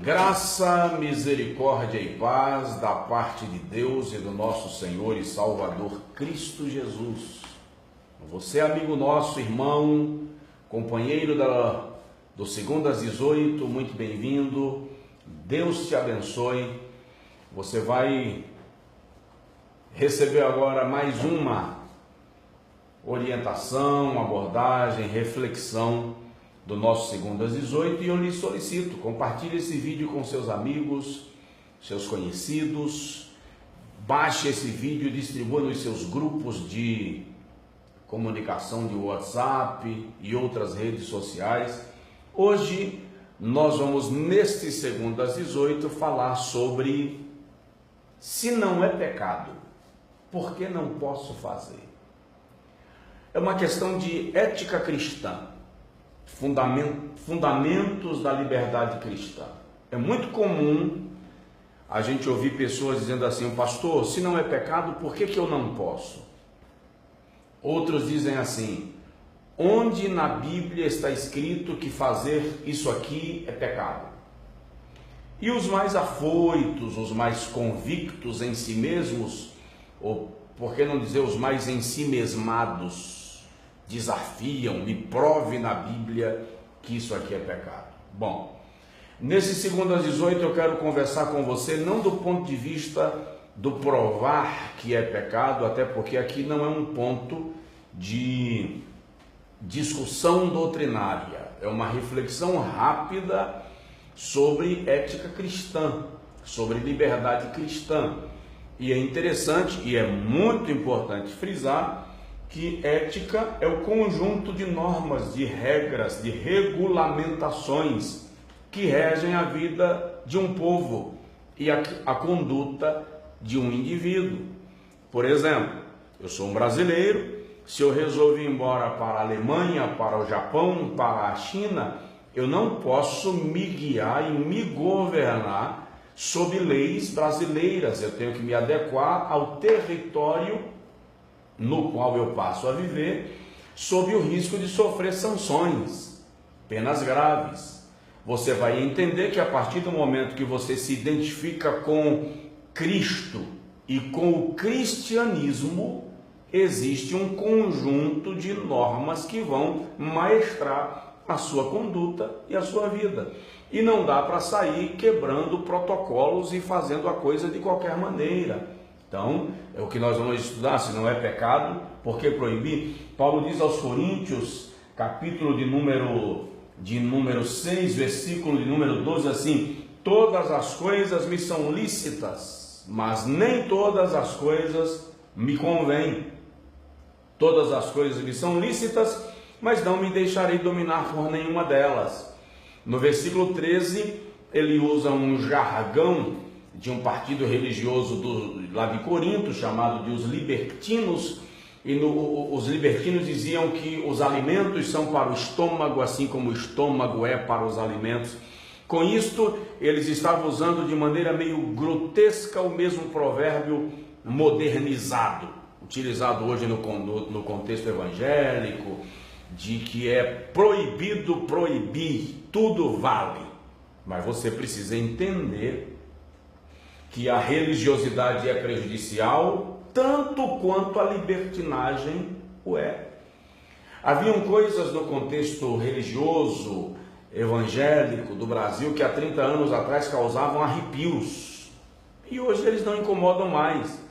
Graça, misericórdia e paz da parte de Deus e do nosso Senhor e Salvador Cristo Jesus. Você, amigo nosso, irmão, companheiro do Segundo às 18, muito bem-vindo. Deus te abençoe. Você vai receber agora mais uma orientação, abordagem, reflexão do nosso Segundo às 18, e eu lhe solicito, compartilhe esse vídeo com seus amigos, seus conhecidos, baixe esse vídeo e distribua nos seus grupos de comunicação de WhatsApp e outras redes sociais. Hoje nós vamos, neste Segundo às 18, falar sobre: se não é pecado, por que não posso fazer? É uma questão de ética cristã. Fundamentos da liberdade cristã. É muito comum a gente ouvir pessoas dizendo assim: pastor, se não é pecado, por que eu não posso? Outros dizem assim: onde na Bíblia está escrito que fazer isso aqui é pecado? E os mais afoitos, os mais convictos em si mesmos, ou por que não dizer os mais ensimesmados, desafiam, me prove na Bíblia que isso aqui é pecado. Bom, nesse Segundo às 18 eu quero conversar com você não do ponto de vista do provar que é pecado, até porque aqui não é um ponto de discussão doutrinária, é uma reflexão rápida sobre ética cristã, sobre liberdade cristã. E é interessante e é muito importante frisar que ética é o conjunto de normas, de regras, de regulamentações que regem a vida de um povo e a conduta de um indivíduo. Por exemplo, eu sou um brasileiro, se eu resolver ir embora para a Alemanha, para o Japão, para a China, eu não posso me guiar e me governar sob leis brasileiras. Eu tenho que me adequar ao território no qual eu passo a viver, sob o risco de sofrer sanções, penas graves. Você vai entender que a partir do momento que você se identifica com Cristo e com o cristianismo, existe um conjunto de normas que vão maestrar a sua conduta e a sua vida. E não dá para sair quebrando protocolos e fazendo a coisa de qualquer maneira. Então, é o que nós vamos estudar: se não é pecado, por que proibir? Paulo diz aos Coríntios, capítulo de número 6, versículo de número 12, assim: todas as coisas me são lícitas, mas nem todas as coisas me convêm. Todas as coisas me são lícitas, mas não me deixarei dominar por nenhuma delas. No versículo 13, ele usa um jargão de um partido religioso lá de Corinto, chamado de os libertinos, e os libertinos diziam que os alimentos são para o estômago, assim como o estômago é para os alimentos. Com isto, eles estavam usando de maneira meio grotesca o mesmo provérbio modernizado, utilizado hoje no contexto evangélico, de que é proibido proibir, tudo vale. Mas você precisa entender que a religiosidade é prejudicial tanto quanto a libertinagem o é. Haviam coisas no contexto religioso, evangélico do Brasil que há 30 anos atrás causavam arrepios, e hoje eles não incomodam mais.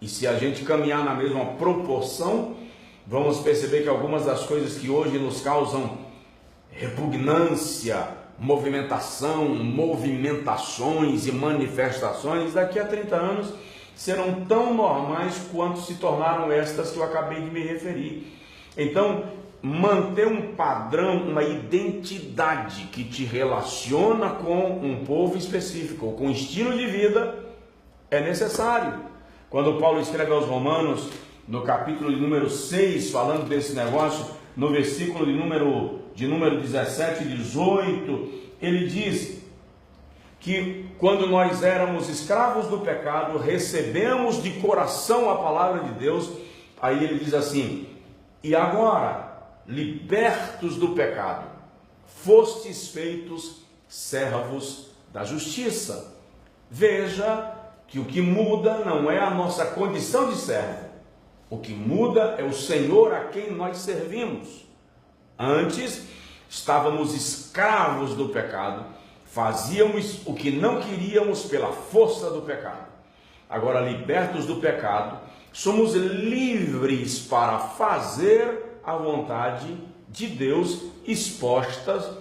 E se a gente caminhar na mesma proporção, vamos perceber que algumas das coisas que hoje nos causam repugnância, movimentações e manifestações, daqui a 30 anos serão tão normais quanto se tornaram estas que eu acabei de me referir. Então, manter um padrão, uma identidade que te relaciona com um povo específico, ou com um estilo de vida, é necessário. Quando Paulo escreve aos Romanos, no capítulo de número 6, falando desse negócio, no versículo de número 17 e 18, ele diz que quando nós éramos escravos do pecado, recebemos de coração a palavra de Deus. Aí ele diz assim: e agora, libertos do pecado, fostes feitos servos da justiça. Veja que o que muda não é a nossa condição de servo. O que muda é o Senhor a quem nós servimos. Antes, estávamos escravos do pecado, fazíamos o que não queríamos pela força do pecado. Agora, libertos do pecado, somos livres para fazer a vontade de Deus exposta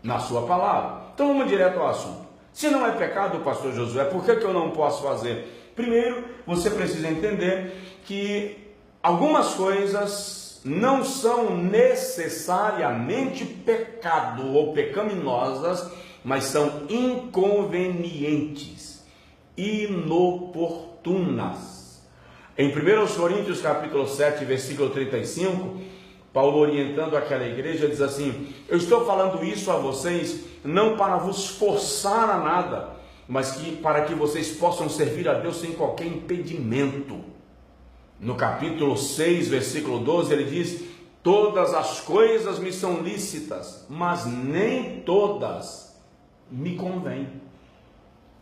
na sua palavra. Então vamos direto ao assunto. Se não é pecado, pastor Josué, por que eu não posso fazer? Primeiro, você precisa entender que algumas coisas não são necessariamente pecado ou pecaminosas, mas são inconvenientes, inoportunas. Em 1 Coríntios capítulo 7, versículo 35, Paulo, orientando aquela igreja, diz assim: eu estou falando isso a vocês não para vos forçar a nada, mas para que vocês possam servir a Deus sem qualquer impedimento. No capítulo 6, versículo 12, ele diz: todas as coisas me são lícitas, mas nem todas me convêm.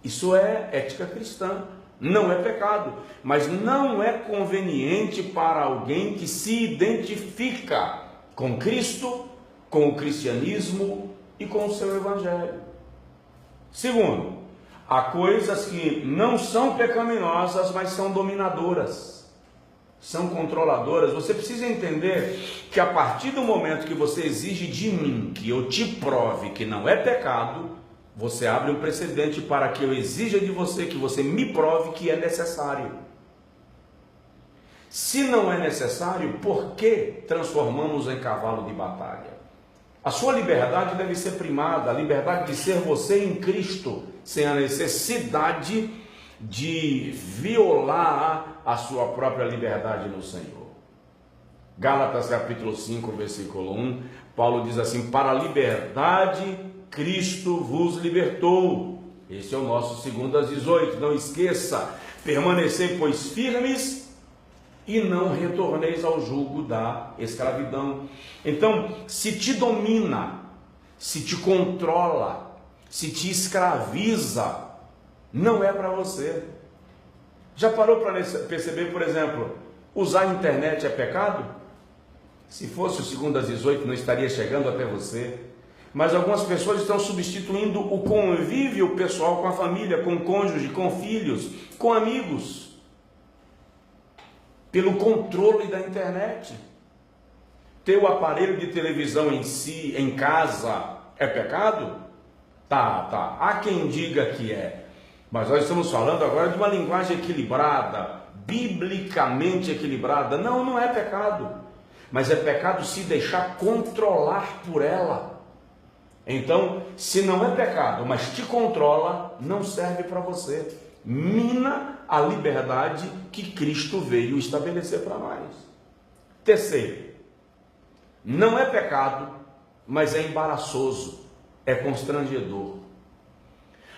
Isso é ética cristã. Não é pecado, mas não é conveniente para alguém que se identifica com Cristo, com o cristianismo e com o seu evangelho. Segundo, há coisas que não são pecaminosas, mas são dominadoras, são controladoras. Você precisa entender que a partir do momento que você exige de mim que eu te prove que não é pecado, você abre um precedente para que eu exija de você que você me prove que é necessário. Se não é necessário, por que transformamos em cavalo de batalha? A sua liberdade deve ser primada, a liberdade de ser você em Cristo, sem a necessidade de violar a sua própria liberdade no Senhor. Gálatas capítulo 5, versículo 1, Paulo diz assim: para a liberdade Cristo vos libertou. Esse é o nosso 2:18. Não esqueça, permanecei, pois, firmes e não retorneis ao jugo da escravidão. Então, se te domina, se te controla, se te escraviza, não é para você. Já parou para perceber, por exemplo, usar a internet é pecado? Se fosse o 2:18, não estaria chegando até você. Mas algumas pessoas estão substituindo o convívio pessoal com a família, com o cônjuge, com filhos, com amigos, pelo controle da internet. Ter o aparelho de televisão em si, em casa, é pecado? Tá. Há quem diga que é. Mas nós estamos falando agora de uma linguagem equilibrada, biblicamente equilibrada. Não é pecado. Mas é pecado se deixar controlar por ela. Então, se não é pecado, mas te controla, não serve para você. Mina a liberdade que Cristo veio estabelecer para nós. Terceiro, não é pecado, mas é embaraçoso, é constrangedor.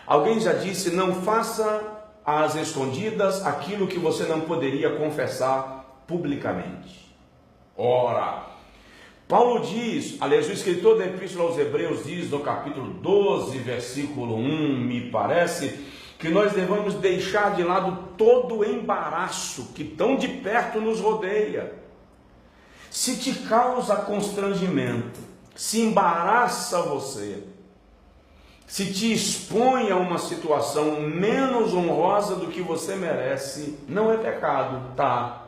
Alguém já disse: não faça às escondidas aquilo que você não poderia confessar publicamente. Ora, Paulo diz, aliás, o escritor da Epístola aos Hebreus diz no capítulo 12, versículo 1, me parece, que nós devemos deixar de lado todo o embaraço que tão de perto nos rodeia. Se te causa constrangimento, se embaraça você, se te expõe a uma situação menos honrosa do que você merece, não é pecado, tá?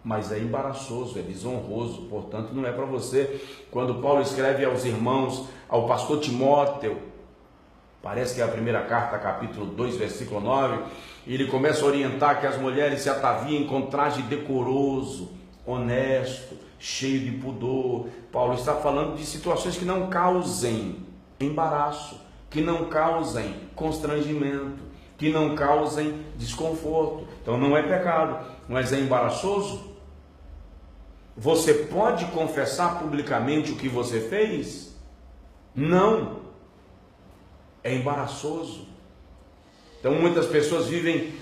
Mas é embaraçoso, é desonroso, portanto não é para você. Quando Paulo escreve aos irmãos, ao pastor Timóteo, parece que é a primeira carta, capítulo 2, versículo 9, ele começa a orientar que as mulheres se ataviem com traje decoroso, honesto, cheio de pudor. Paulo está falando de situações que não causem embaraço, que não causem constrangimento, que não causem desconforto. Então não é pecado, mas é embaraçoso. Você pode confessar publicamente o que você fez? Não. É embaraçoso. Então muitas pessoas vivem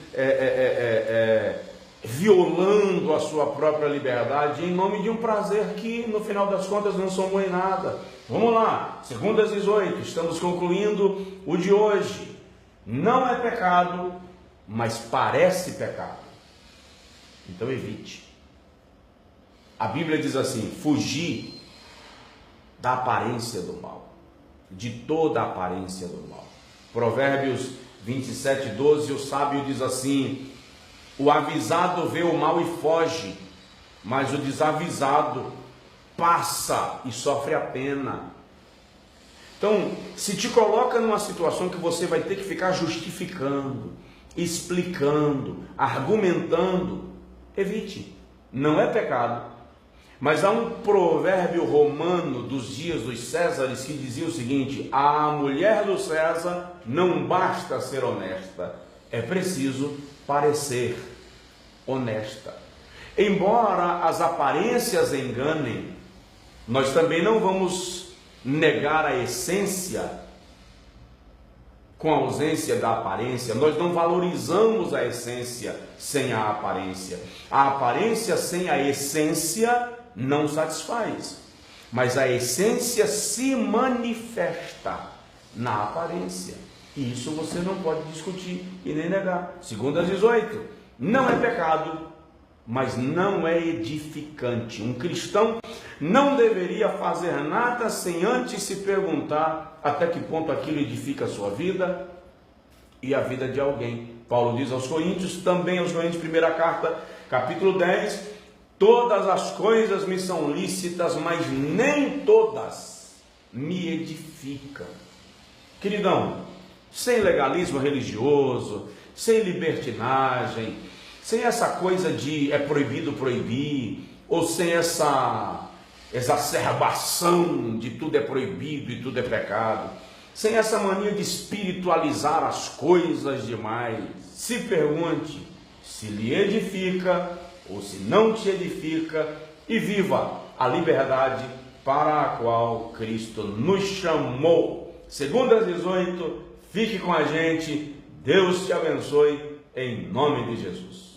violando a sua própria liberdade em nome de um prazer que, no final das contas, não somou em nada. Vamos lá, 2:18, estamos concluindo o de hoje. Não é pecado, mas parece pecado. Então evite. A Bíblia diz assim: fugir da aparência do mal, de toda a aparência do mal. Provérbios 27:12, o sábio diz assim: o avisado vê o mal e foge, mas o desavisado passa e sofre a pena. Então, se te coloca numa situação que você vai ter que ficar justificando, explicando, argumentando, evite. Não é pecado. Mas há um provérbio romano dos dias dos Césares que dizia o seguinte: a mulher do César não basta ser honesta, é preciso parecer honesta. Embora as aparências enganem, nós também não vamos negar a essência com a ausência da aparência. Nós não valorizamos a essência sem a aparência. A aparência sem a essência não satisfaz, mas a essência se manifesta na aparência, e isso você não pode discutir e nem negar. 2:18, não é pecado, mas não é edificante. Um cristão não deveria fazer nada sem antes se perguntar até que ponto aquilo edifica a sua vida e a vida de alguém. Paulo diz aos Coríntios, também aos Coríntios, primeira carta, capítulo 10, todas as coisas me são lícitas, mas nem todas me edificam. Queridão, sem legalismo religioso, sem libertinagem, sem essa coisa de é proibido proibir, ou sem essa exacerbação de tudo é proibido e tudo é pecado, sem essa mania de espiritualizar as coisas demais, se pergunte se lhe edifica ou se não te edifica, e viva a liberdade para a qual Cristo nos chamou. 2:18, fique com a gente, Deus te abençoe, em nome de Jesus.